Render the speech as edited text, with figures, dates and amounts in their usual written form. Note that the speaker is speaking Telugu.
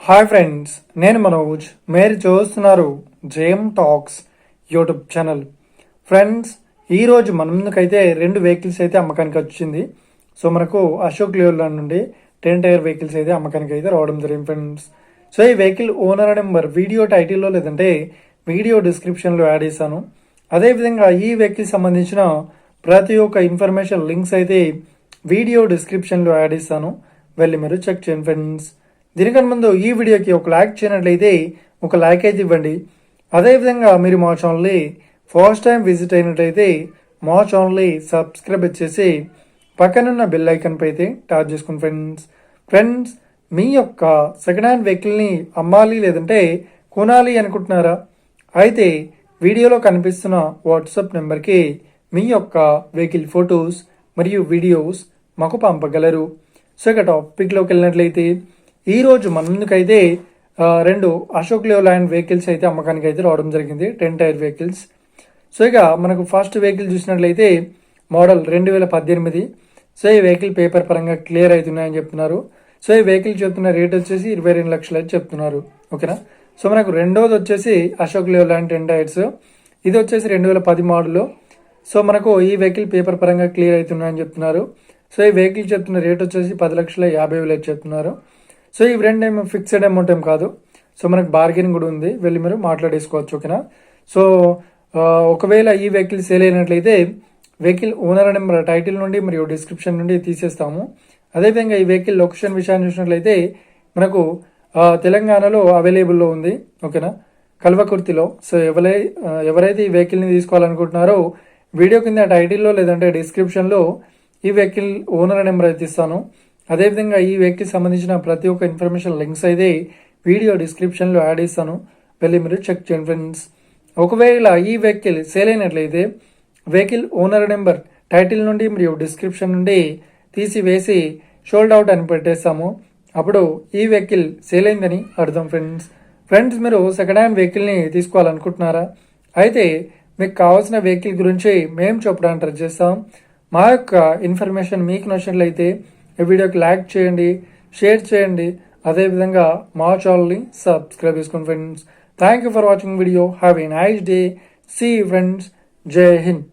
హాయ్ ఫ్రెండ్స్, నేను మనోజ్. మీరు చూస్తున్నారు J M talks YouTube channel. Friends, ఈరోజు మన ముందుకైతే 2 వెహికల్స్ అయితే అమ్మకానికి వచ్చింది. సో మనకు అశోక్ లేలాండ్ నుండి 10 టైర్ వెహికల్స్ అయితే అమ్మకానికి అయితే రావడం జరిగింది ఫ్రెండ్స్. సో ఈ వెహికల్ ఓనర్ నెంబర్ వీడియో టైటిల్లో లేదంటే వీడియో డిస్క్రిప్షన్లో యాడ్ చేశాను. అదేవిధంగా ఈ వెహికల్ సంబంధించిన ప్రతి ఒక్క ఇన్ఫర్మేషన్ లింక్స్ అయితే వీడియో డిస్క్రిప్షన్లో యాడ్ చేస్తాను, వెళ్ళి మీరు చెక్ చేయండి ఫ్రెండ్స్. దీనికన్నా ముందు ఈ వీడియోకి ఒక లైక్ చేయనట్లయితే ఒక లైక్ అయితే ఇవ్వండి. అదేవిధంగా మీరు మా ఛానల్ని ఫస్ట్ టైం విజిట్ అయినట్లయితే మా ఛానల్ని సబ్స్క్రైబ్ చేసి పక్కనున్న బెల్ ఐకన్ పై అయితే ట్యాప్ చేసుకోండి ఫ్రెండ్స్. మీ యొక్క సెకండ్ హ్యాండ్ వెహికల్ని అమ్మాలి లేదంటే కొనాలి అనుకుంటున్నారా? అయితే వీడియోలో కనిపిస్తున్న వాట్సాప్ నెంబర్కి మీ యొక్క వెహికల్ ఫొటోస్ మరియు వీడియోస్ మాకు పంపగలరు. సో ఇక టాపిక్లోకి వెళ్ళినట్లయితే ఈరోజు మన ముందుకైతే 2 అశోక్ లేలాండ్ వెహికల్స్ అయితే అమ్మకానికి అయితే రావడం జరిగింది, 10 టైర్ వెహికల్స్. సో ఇక మనకు ఫస్ట్ వెహికల్ చూసినట్లయితే మోడల్ 2018. సో ఈ వెహికల్ పేపర్ పరంగా క్లియర్ అవుతున్నాయని చెప్తున్నారు. సో ఈ వెహికల్ చెప్తున్న రేట్ వచ్చేసి 22 లక్షలు అయితే చెప్తున్నారు. ఓకేనా. సో మనకు రెండోది వచ్చేసి అశోక్ లేలాండ్ 10 టైర్స్. ఇది వచ్చేసి 2010 మోడల్. సో మనకు ఈ వెహికల్ పేపర్ పరంగా క్లియర్ అవుతున్నాయని చెప్తున్నారు. సో ఈ వెహికల్ చెప్తున్న రేట్ వచ్చేసి 10,50,000 అయితే చెప్తున్నారు. సో ఇవి రెండేమో ఫిక్స్డ్ అమౌంట్ ఏం కాదు. సో మనకు బార్గెనింగ్ కూడా ఉంది, వెళ్ళి మీరు మాట్లాడేసుకోవచ్చు. ఓకేనా. సో ఒకవేళ ఈ వెహికల్ సేల్ అయినట్లయితే వెహికల్ ఓనర్ నెంబర్ టైటిల్ నుండి మరియు డిస్క్రిప్షన్ నుండి తీసేస్తాము. అదేవిధంగా ఈ వెహికల్ లొకేషన్ విషయాన్ని చూసినట్లయితే మనకు తెలంగాణలో అవైలబుల్లో ఉంది. ఓకేనా, కల్వకుర్తిలో. సో ఎవరైతే ఈ వెహికల్ని తీసుకోవాలనుకుంటున్నారో వీడియో కింద టైటిల్లో లేదంటే డిస్క్రిప్షన్లో ఈ వెహికల్ ఓనర్ నెంబర్ అయితే ఇస్తాను. అదేవిధంగా ఈ వెహికల్ సంబంధించిన ప్రతి ఒక్క ఇన్ఫర్మేషన్ లింక్స్ అయితే వీడియో డిస్క్రిప్షన్లో యాడ్ చేస్తాను, వెళ్ళి మీరు చెక్ చేయండి ఫ్రెండ్స్. ఒకవేళ ఈ వెహికల్ సేల్ అయినట్లయితే వెహికల్ ఓనర్ నెంబర్ టైటిల్ నుండి మరియు డిస్క్రిప్షన్ నుండి తీసివేసి షోల్డ్ అవుట్ అని పెట్టేస్తాము. అప్పుడు ఈ వెహికల్ సేల్ అయిందని అర్థం ఫ్రెండ్స్. మీరు సెకండ్ హ్యాండ్ వెహికల్ని తీసుకోవాలనుకుంటున్నారా? అయితే మీకు కావాల్సిన వెహికల్ గురించి మేము చెప్పడానికి ట్రై చేస్తాం. మా యొక్క ఇన్ఫర్మేషన్ మీకు నచ్చినట్లయితే ఈ వీడియోకి లైక్ చేయండి, షేర్ చేయండి. అదేవిధంగా మా ఛానల్ని సబ్స్క్రైబ్ చేసుకోండి friends. Thank you for watching video. Have a nice day. See friends. జై హింద్.